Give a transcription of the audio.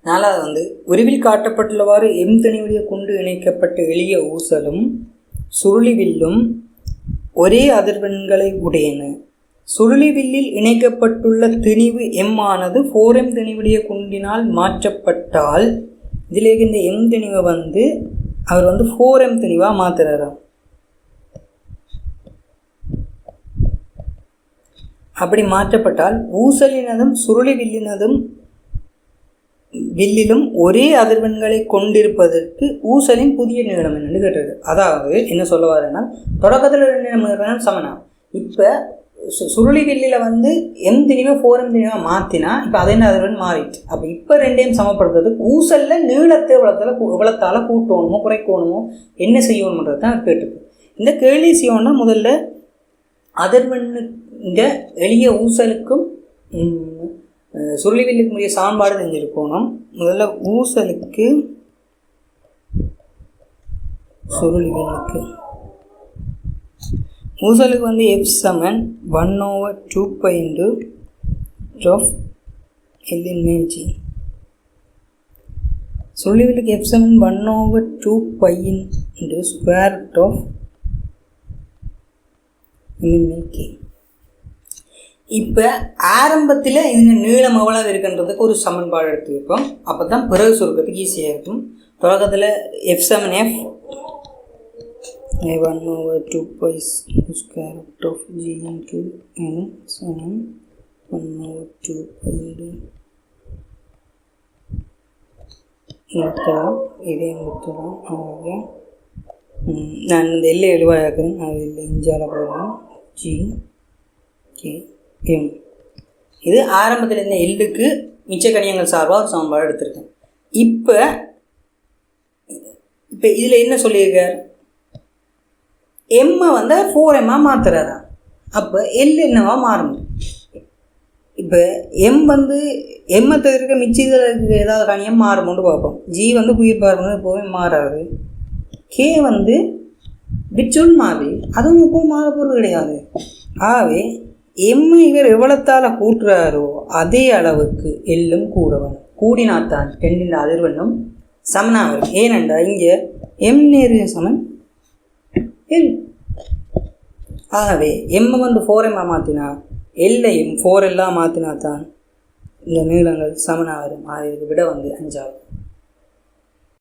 நாலாவது வந்து உருவில் காட்டப்பட்டுள்ளவாறு எம் திணிவுடைய கொண்டு இணைக்கப்பட்ட எளிய ஊசலும் சுருளிவில்லும் ஒரே அதிர்வெண்களை உடையன. சுருளிவில்லில் இணைக்கப்பட்டுள்ள திணிவு எம் ஆனது 4m திணிவுடைய குண்டினால் மாற்றப்பட்டால் இதில் இந்த எம் திணிவை வந்து அவர் வந்து 4m திணிவாக மாற்றுறாராம். அப்படி மாற்றப்பட்டால் ஊசலினதும் சுருளிவில்லினதும் வில்லிலும் ஒரே அதிர்வெண்களை கொண்டிருப்பதற்கு ஊசலின் புதிய நீளம் என்னன்னு கேட்டது. அதாவது என்ன சொல்ல வரேன்னா, தொடக்கத்தில் 2 நீளம் சமனா, இப்போ சுருளி வில்லில் வந்து எம் திணிவை 4m திணிவாக மாற்றினா இப்போ அதே அதிர்வெண் மாறிட்டு. அப்போ இப்போ 2ஐயும் சமப்படுத்துறதுக்கு ஊசலில் நீளத்தை இவ்வளத்தால் கூட்டணுமோ குறைக்கணுமோ என்ன செய்யணுன்றது தான் கேட்டுருக்கு. இந்த கேள்வி செய்யணும்னா முதல்ல அதிர்வெண்ணுங்க எளிய ஊசலுக்கும் சுருளிவில்லுக்கு உரிய சமன்பாடு தெரிஞ்சிருக்கணும். முதல்ல ஊசலுக்கு ஊசலுக்கு வந்து F Saman 1/2π of L in மேல் G. சுருளிவில்லுக்கு F Saman 1/2π square root of M in மேல் K. இப்போ ஆரம்பத்தில் இந்த நீளம் எவ்வளவு இருக்குன்றதுக்கு ஒரு சமன்பாடு எடுத்துருக்கோம். அப்போ தான் பிறகு சுருக்கத்துக்கு ஈஸியாக இருக்கும். தொடக்கத்தில் F Saman F 1/2π square root of G into N சமன் 1/2π முத்தலாம். இதே முத்தலாம். ஆக நான் இந்த எல்லை எழுவாயாக்குறேன். அது இல்லை இஞ்சால போகலாம். G K M. இது ஆரம்பத்தில் இருந்த எல்லுக்கு மிச்ச கணியங்கள் சார்பாக ஒரு சமன்பாடு எடுத்திருக்கேன். இப்போ இதில் என்ன சொல்லியிருக்கார், எம்மை வந்து 4m மாற்றுறாரா. அப்போ எல் என்னவா மாறும். இப்போ எம் வந்து எம்மை தவிர்க்க மிச்சத்தில் இருக்கிற ஏதாவது கணியம் மாறும்னு பார்ப்போம். ஜி வந்து உயிர் பார்க்கணும் எப்போவுமே மாறாது. கே வந்து பிச்சுள் மாறி அதுவும் எப்பவும் மாற போகிறது கிடையாது. ஆகவே எம்மை இவர் எவ்வளத்தால் கூட்டுறாரோ அதே அளவுக்கு எல்லும் கூடவன் கூடினாத்தான் ரெண்டின் அதிர்வெண்ணும் சமனாக வரும். ஏனென்றா இங்கே எம் நேரு சமன் எல். ஆகவே எம்மை வந்து 4m மாற்றினா எல்லையும் 4l மாற்றினாத்தான் இந்த நீளங்கள் சமனாக வரும். இதுக்கு விட வந்து 5 ஆகும்.